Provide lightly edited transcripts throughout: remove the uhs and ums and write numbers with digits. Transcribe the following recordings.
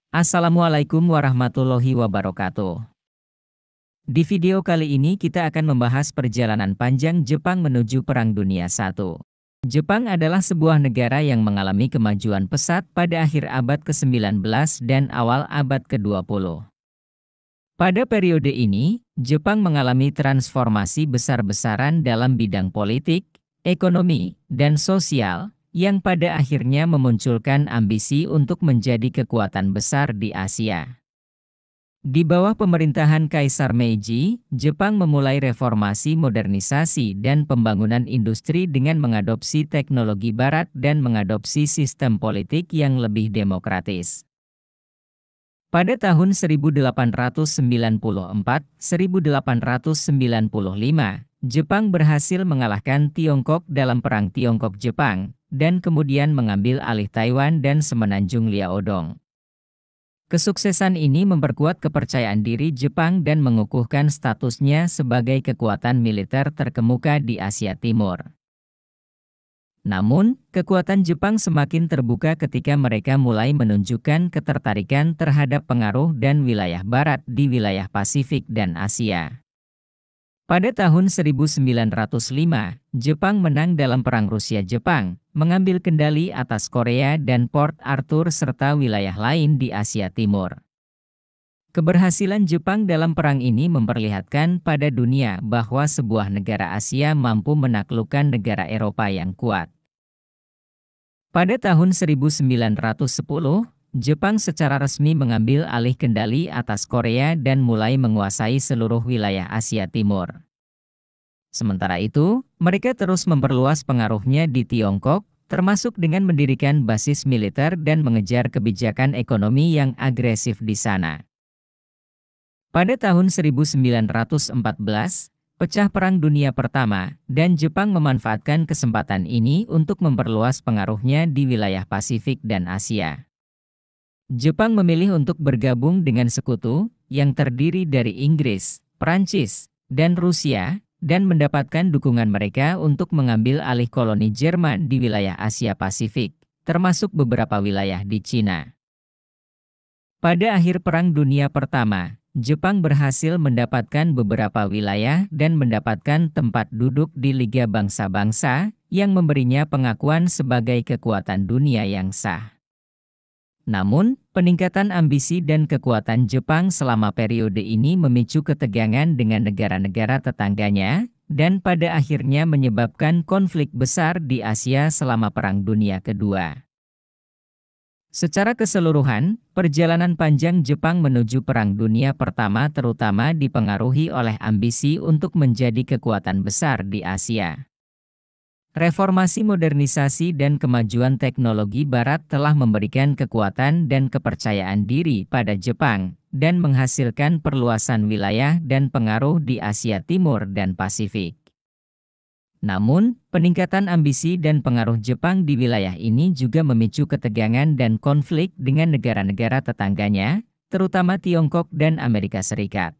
Assalamualaikum warahmatullahi wabarakatuh. Di video kali ini kita akan membahas perjalanan panjang Jepang menuju Perang Dunia I. Jepang adalah sebuah negara yang mengalami kemajuan pesat pada akhir abad ke-19 dan awal abad ke-20. Pada periode ini, Jepang mengalami transformasi besar-besaran dalam bidang politik, ekonomi, dan sosial, yang pada akhirnya memunculkan ambisi untuk menjadi kekuatan besar di Asia. Di bawah pemerintahan Kaisar Meiji, Jepang memulai reformasi modernisasi dan pembangunan industri dengan mengadopsi teknologi barat dan mengadopsi sistem politik yang lebih demokratis. Pada tahun 1894-1895, Jepang berhasil mengalahkan Tiongkok dalam Perang Tiongkok-Jepang, dan kemudian mengambil alih Taiwan dan Semenanjung Liaodong. Kesuksesan ini memperkuat kepercayaan diri Jepang dan mengukuhkan statusnya sebagai kekuatan militer terkemuka di Asia Timur. Namun, kekuatan Jepang semakin terbuka ketika mereka mulai menunjukkan ketertarikan terhadap pengaruh dan wilayah barat di wilayah Pasifik dan Asia. Pada tahun 1905, Jepang menang dalam Perang Rusia-Jepang, mengambil kendali atas Korea dan Port Arthur serta wilayah lain di Asia Timur. Keberhasilan Jepang dalam perang ini memperlihatkan pada dunia bahwa sebuah negara Asia mampu menaklukkan negara Eropa yang kuat. Pada tahun 1910, Jepang secara resmi mengambil alih kendali atas Korea dan mulai menguasai seluruh wilayah Asia Timur. Sementara itu, mereka terus memperluas pengaruhnya di Tiongkok, termasuk dengan mendirikan basis militer dan mengejar kebijakan ekonomi yang agresif di sana. Pada tahun 1914, pecah Perang Dunia Pertama, dan Jepang memanfaatkan kesempatan ini untuk memperluas pengaruhnya di wilayah Pasifik dan Asia. Jepang memilih untuk bergabung dengan sekutu yang terdiri dari Inggris, Prancis, dan Rusia, dan mendapatkan dukungan mereka untuk mengambil alih koloni Jerman di wilayah Asia Pasifik, termasuk beberapa wilayah di Cina. Pada akhir Perang Dunia Pertama, Jepang berhasil mendapatkan beberapa wilayah dan mendapatkan tempat duduk di Liga Bangsa-Bangsa yang memberinya pengakuan sebagai kekuatan dunia yang sah. Namun, peningkatan ambisi dan kekuatan Jepang selama periode ini memicu ketegangan dengan negara-negara tetangganya, dan pada akhirnya menyebabkan konflik besar di Asia selama Perang Dunia Kedua. Secara keseluruhan, perjalanan panjang Jepang menuju Perang Dunia Pertama terutama dipengaruhi oleh ambisi untuk menjadi kekuatan besar di Asia. Reformasi modernisasi dan kemajuan teknologi barat telah memberikan kekuatan dan kepercayaan diri pada Jepang, dan menghasilkan perluasan wilayah dan pengaruh di Asia Timur dan Pasifik. Namun, peningkatan ambisi dan pengaruh Jepang di wilayah ini juga memicu ketegangan dan konflik dengan negara-negara tetangganya, terutama Tiongkok dan Amerika Serikat.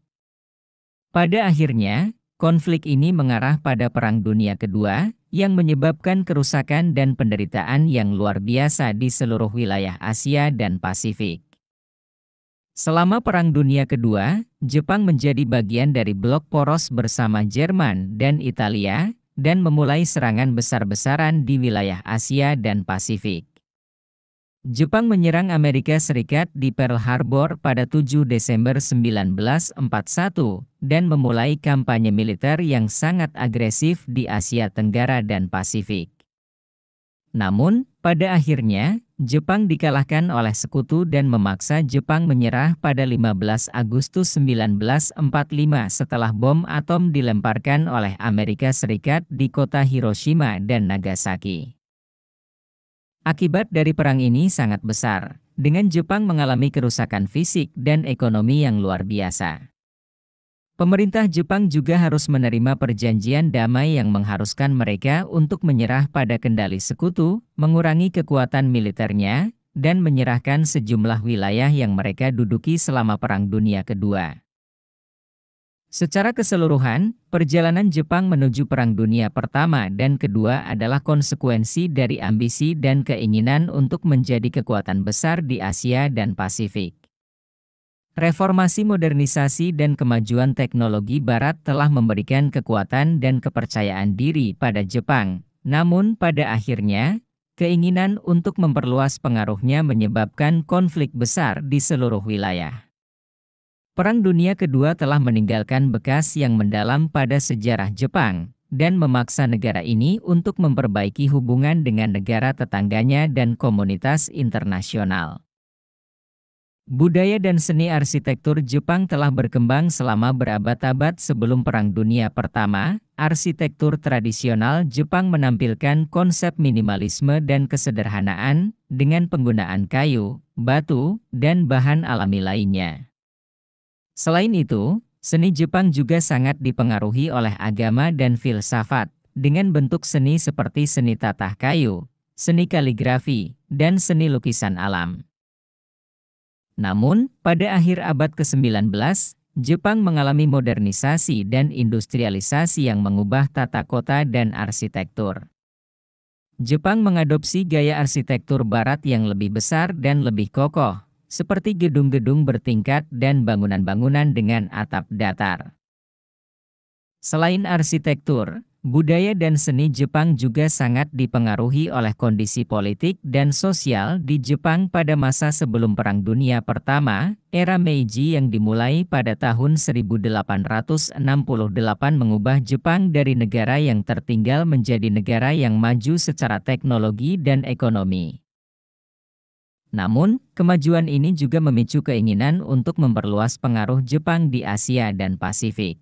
Pada akhirnya, konflik ini mengarah pada Perang Dunia Kedua, yang menyebabkan kerusakan dan penderitaan yang luar biasa di seluruh wilayah Asia dan Pasifik. Selama Perang Dunia Kedua, Jepang menjadi bagian dari blok poros bersama Jerman dan Italia, dan memulai serangan besar-besaran di wilayah Asia dan Pasifik. Jepang menyerang Amerika Serikat di Pearl Harbor pada 7 Desember 1941 dan memulai kampanye militer yang sangat agresif di Asia Tenggara dan Pasifik. Namun, pada akhirnya, Jepang dikalahkan oleh sekutu dan memaksa Jepang menyerah pada 15 Agustus 1945 setelah bom atom dilemparkan oleh Amerika Serikat di kota Hiroshima dan Nagasaki. Akibat dari perang ini sangat besar, dengan Jepang mengalami kerusakan fisik dan ekonomi yang luar biasa. Pemerintah Jepang juga harus menerima perjanjian damai yang mengharuskan mereka untuk menyerah pada kendali sekutu, mengurangi kekuatan militernya, dan menyerahkan sejumlah wilayah yang mereka duduki selama Perang Dunia Kedua. Secara keseluruhan, perjalanan Jepang menuju Perang Dunia Pertama dan Kedua adalah konsekuensi dari ambisi dan keinginan untuk menjadi kekuatan besar di Asia dan Pasifik. Reformasi modernisasi dan kemajuan teknologi Barat telah memberikan kekuatan dan kepercayaan diri pada Jepang. Namun pada akhirnya, keinginan untuk memperluas pengaruhnya menyebabkan konflik besar di seluruh wilayah. Perang Dunia Kedua telah meninggalkan bekas yang mendalam pada sejarah Jepang, dan memaksa negara ini untuk memperbaiki hubungan dengan negara tetangganya dan komunitas internasional. Budaya dan seni arsitektur Jepang telah berkembang selama berabad-abad sebelum Perang Dunia Pertama. Arsitektur tradisional Jepang menampilkan konsep minimalisme dan kesederhanaan, dengan penggunaan kayu, batu, dan bahan alami lainnya. Selain itu, seni Jepang juga sangat dipengaruhi oleh agama dan filsafat, dengan bentuk seni seperti seni tatah kayu, seni kaligrafi, dan seni lukisan alam. Namun, pada akhir abad ke-19, Jepang mengalami modernisasi dan industrialisasi yang mengubah tata kota dan arsitektur. Jepang mengadopsi gaya arsitektur Barat yang lebih besar dan lebih kokoh, seperti gedung-gedung bertingkat dan bangunan-bangunan dengan atap datar. Selain arsitektur, budaya dan seni Jepang juga sangat dipengaruhi oleh kondisi politik dan sosial di Jepang pada masa sebelum Perang Dunia Pertama. Era Meiji yang dimulai pada tahun 1868 mengubah Jepang dari negara yang tertinggal menjadi negara yang maju secara teknologi dan ekonomi. Namun, kemajuan ini juga memicu keinginan untuk memperluas pengaruh Jepang di Asia dan Pasifik.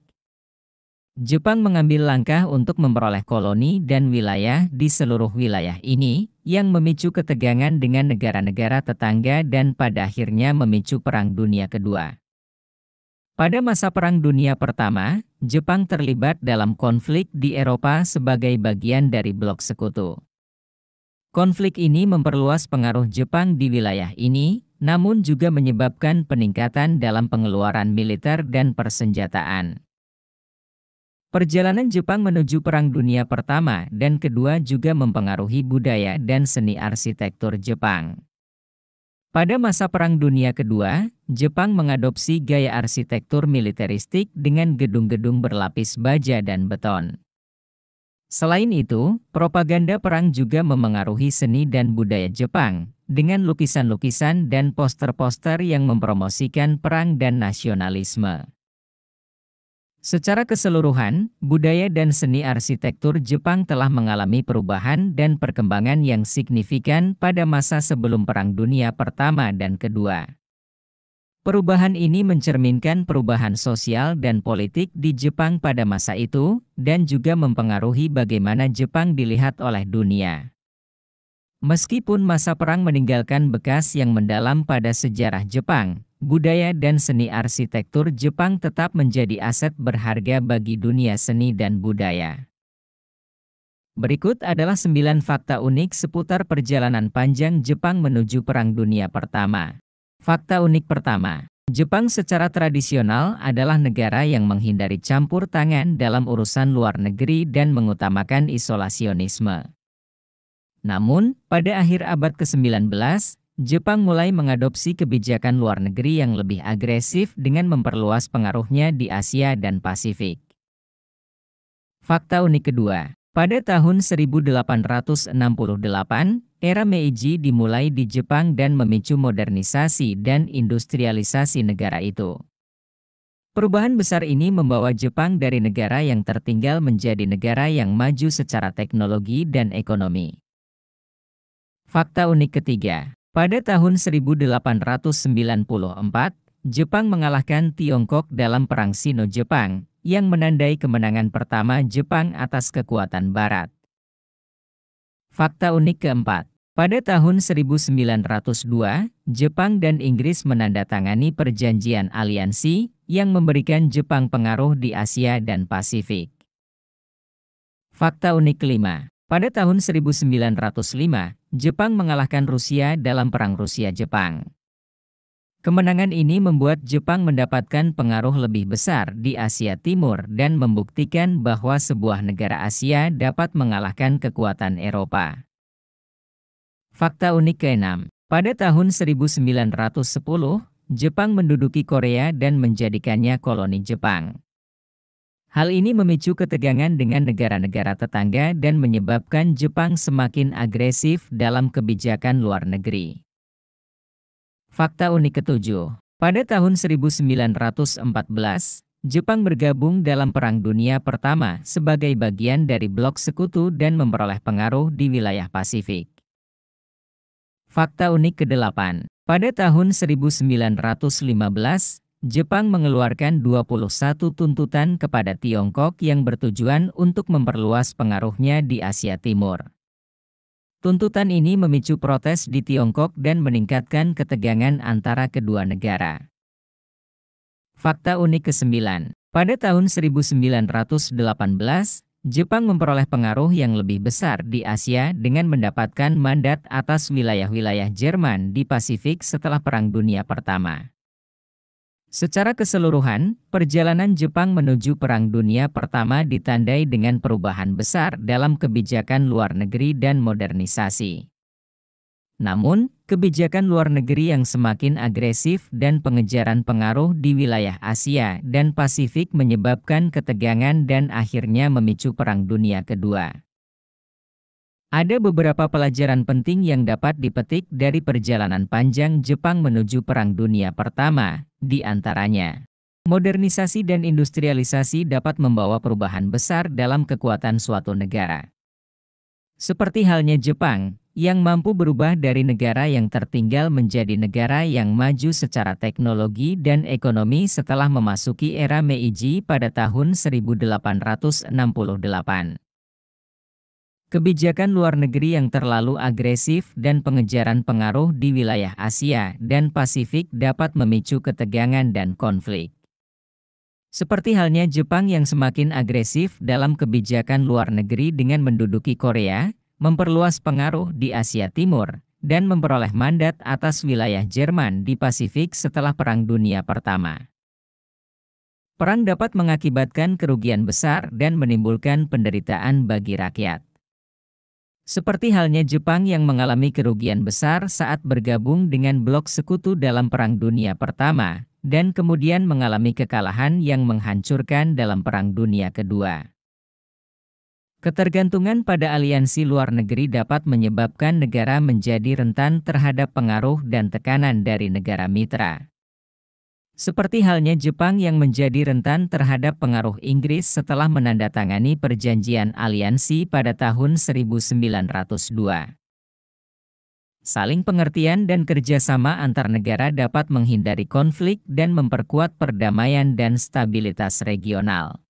Jepang mengambil langkah untuk memperoleh koloni dan wilayah di seluruh wilayah ini, yang memicu ketegangan dengan negara-negara tetangga dan pada akhirnya memicu Perang Dunia Kedua. Pada masa Perang Dunia Pertama, Jepang terlibat dalam konflik di Eropa sebagai bagian dari blok sekutu. Konflik ini memperluas pengaruh Jepang di wilayah ini, namun juga menyebabkan peningkatan dalam pengeluaran militer dan persenjataan. Perjalanan Jepang menuju Perang Dunia Pertama dan Kedua juga mempengaruhi budaya dan seni arsitektur Jepang. Pada masa Perang Dunia Kedua, Jepang mengadopsi gaya arsitektur militeristik dengan gedung-gedung berlapis baja dan beton. Selain itu, propaganda perang juga memengaruhi seni dan budaya Jepang, dengan lukisan-lukisan dan poster-poster yang mempromosikan perang dan nasionalisme. Secara keseluruhan, budaya dan seni arsitektur Jepang telah mengalami perubahan dan perkembangan yang signifikan pada masa sebelum Perang Dunia Pertama dan Kedua. Perubahan ini mencerminkan perubahan sosial dan politik di Jepang pada masa itu, dan juga mempengaruhi bagaimana Jepang dilihat oleh dunia. Meskipun masa perang meninggalkan bekas yang mendalam pada sejarah Jepang, budaya dan seni arsitektur Jepang tetap menjadi aset berharga bagi dunia seni dan budaya. Berikut adalah 9 fakta unik seputar perjalanan panjang Jepang menuju Perang Dunia Pertama. Fakta unik pertama, Jepang secara tradisional adalah negara yang menghindari campur tangan dalam urusan luar negeri dan mengutamakan isolasionisme. Namun, pada akhir abad ke-19, Jepang mulai mengadopsi kebijakan luar negeri yang lebih agresif dengan memperluas pengaruhnya di Asia dan Pasifik. Fakta unik kedua, pada tahun 1868, era Meiji dimulai di Jepang dan memicu modernisasi dan industrialisasi negara itu. Perubahan besar ini membawa Jepang dari negara yang tertinggal menjadi negara yang maju secara teknologi dan ekonomi. Fakta unik ketiga, pada tahun 1894, Jepang mengalahkan Tiongkok dalam Perang Sino-Jepang, yang menandai kemenangan pertama Jepang atas kekuatan Barat. Fakta unik keempat, pada tahun 1902, Jepang dan Inggris menandatangani perjanjian aliansi, yang memberikan Jepang pengaruh di Asia dan Pasifik. Fakta unik kelima, pada tahun 1905, Jepang mengalahkan Rusia dalam Perang Rusia-Jepang. Kemenangan ini membuat Jepang mendapatkan pengaruh lebih besar di Asia Timur dan membuktikan bahwa sebuah negara Asia dapat mengalahkan kekuatan Eropa. Fakta unik keenam, pada tahun 1910, Jepang menduduki Korea dan menjadikannya koloni Jepang. Hal ini memicu ketegangan dengan negara-negara tetangga dan menyebabkan Jepang semakin agresif dalam kebijakan luar negeri. Fakta unik ketujuh. Pada tahun 1914, Jepang bergabung dalam Perang Dunia Pertama sebagai bagian dari blok sekutu dan memperoleh pengaruh di wilayah Pasifik. Fakta unik ke-8. Pada tahun 1915, Jepang mengeluarkan 21 tuntutan kepada Tiongkok yang bertujuan untuk memperluas pengaruhnya di Asia Timur. Tuntutan ini memicu protes di Tiongkok dan meningkatkan ketegangan antara kedua negara. Fakta unik ke-9. Pada tahun 1918, Jepang memperoleh pengaruh yang lebih besar di Asia dengan mendapatkan mandat atas wilayah-wilayah Jerman di Pasifik setelah Perang Dunia Pertama. Secara keseluruhan, perjalanan Jepang menuju Perang Dunia Pertama ditandai dengan perubahan besar dalam kebijakan luar negeri dan modernisasi. Namun, kebijakan luar negeri yang semakin agresif dan pengejaran pengaruh di wilayah Asia dan Pasifik menyebabkan ketegangan dan akhirnya memicu Perang Dunia Kedua. Ada beberapa pelajaran penting yang dapat dipetik dari perjalanan panjang Jepang menuju Perang Dunia Pertama, di antaranya. Modernisasi dan industrialisasi dapat membawa perubahan besar dalam kekuatan suatu negara. Seperti halnya Jepang, yang mampu berubah dari negara yang tertinggal menjadi negara yang maju secara teknologi dan ekonomi setelah memasuki era Meiji pada tahun 1868. Kebijakan luar negeri yang terlalu agresif dan pengejaran pengaruh di wilayah Asia dan Pasifik dapat memicu ketegangan dan konflik. Seperti halnya Jepang yang semakin agresif dalam kebijakan luar negeri dengan menduduki Korea, memperluas pengaruh di Asia Timur, dan memperoleh mandat atas wilayah Jerman di Pasifik setelah Perang Dunia Pertama. Perang dapat mengakibatkan kerugian besar dan menimbulkan penderitaan bagi rakyat. Seperti halnya Jepang yang mengalami kerugian besar saat bergabung dengan blok sekutu dalam Perang Dunia Pertama, dan kemudian mengalami kekalahan yang menghancurkan dalam Perang Dunia Kedua. Ketergantungan pada aliansi luar negeri dapat menyebabkan negara menjadi rentan terhadap pengaruh dan tekanan dari negara mitra. Seperti halnya Jepang yang menjadi rentan terhadap pengaruh Inggris setelah menandatangani perjanjian aliansi pada tahun 1902. Saling pengertian dan kerjasama antar negara dapat menghindari konflik dan memperkuat perdamaian dan stabilitas regional.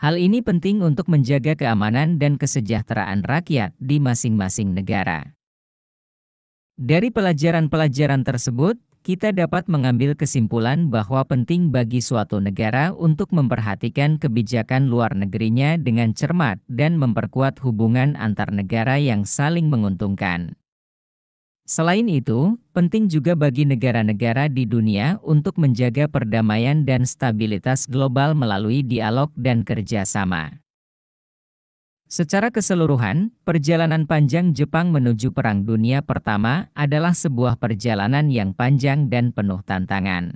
Hal ini penting untuk menjaga keamanan dan kesejahteraan rakyat di masing-masing negara. Dari pelajaran-pelajaran tersebut, kita dapat mengambil kesimpulan bahwa penting bagi suatu negara untuk memperhatikan kebijakan luar negerinya dengan cermat dan memperkuat hubungan antar negara yang saling menguntungkan. Selain itu, penting juga bagi negara-negara di dunia untuk menjaga perdamaian dan stabilitas global melalui dialog dan kerjasama. Secara keseluruhan, perjalanan panjang Jepang menuju Perang Dunia Pertama adalah sebuah perjalanan yang panjang dan penuh tantangan.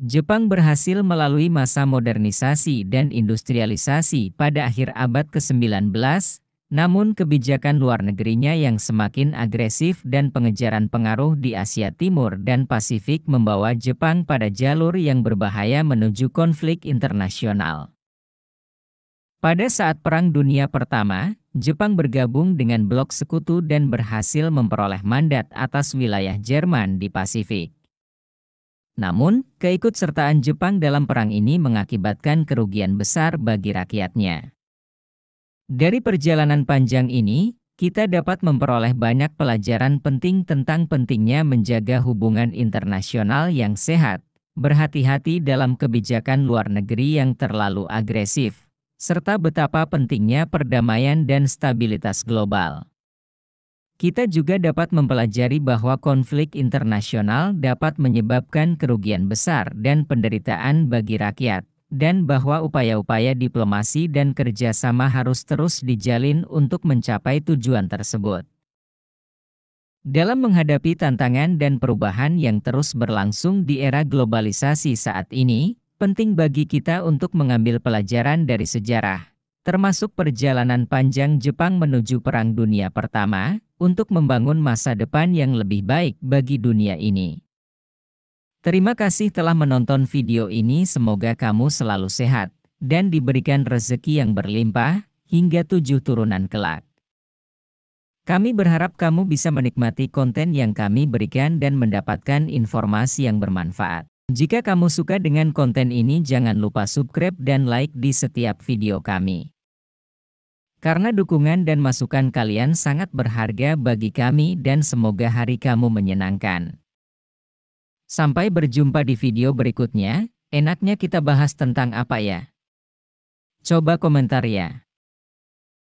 Jepang berhasil melalui masa modernisasi dan industrialisasi pada akhir abad ke-19, namun kebijakan luar negerinya yang semakin agresif dan pengejaran pengaruh di Asia Timur dan Pasifik membawa Jepang pada jalur yang berbahaya menuju konflik internasional. Pada saat Perang Dunia Pertama, Jepang bergabung dengan blok sekutu dan berhasil memperoleh mandat atas wilayah Jerman di Pasifik. Namun, keikutsertaan Jepang dalam perang ini mengakibatkan kerugian besar bagi rakyatnya. Dari perjalanan panjang ini, kita dapat memperoleh banyak pelajaran penting tentang pentingnya menjaga hubungan internasional yang sehat, berhati-hati dalam kebijakan luar negeri yang terlalu agresif, serta betapa pentingnya perdamaian dan stabilitas global. Kita juga dapat mempelajari bahwa konflik internasional dapat menyebabkan kerugian besar dan penderitaan bagi rakyat, dan bahwa upaya-upaya diplomasi dan kerjasama harus terus dijalin untuk mencapai tujuan tersebut. Dalam menghadapi tantangan dan perubahan yang terus berlangsung di era globalisasi saat ini, penting bagi kita untuk mengambil pelajaran dari sejarah, termasuk perjalanan panjang Jepang menuju Perang Dunia Pertama, untuk membangun masa depan yang lebih baik bagi dunia ini. Terima kasih telah menonton video ini, semoga kamu selalu sehat, dan diberikan rezeki yang berlimpah, hingga 7 turunan kelak. Kami berharap kamu bisa menikmati konten yang kami berikan dan mendapatkan informasi yang bermanfaat. Jika kamu suka dengan konten ini, jangan lupa subscribe dan like di setiap video kami. Karena dukungan dan masukan kalian sangat berharga bagi kami dan semoga hari kamu menyenangkan. Sampai berjumpa di video berikutnya, enaknya kita bahas tentang apa ya? Coba komentar ya.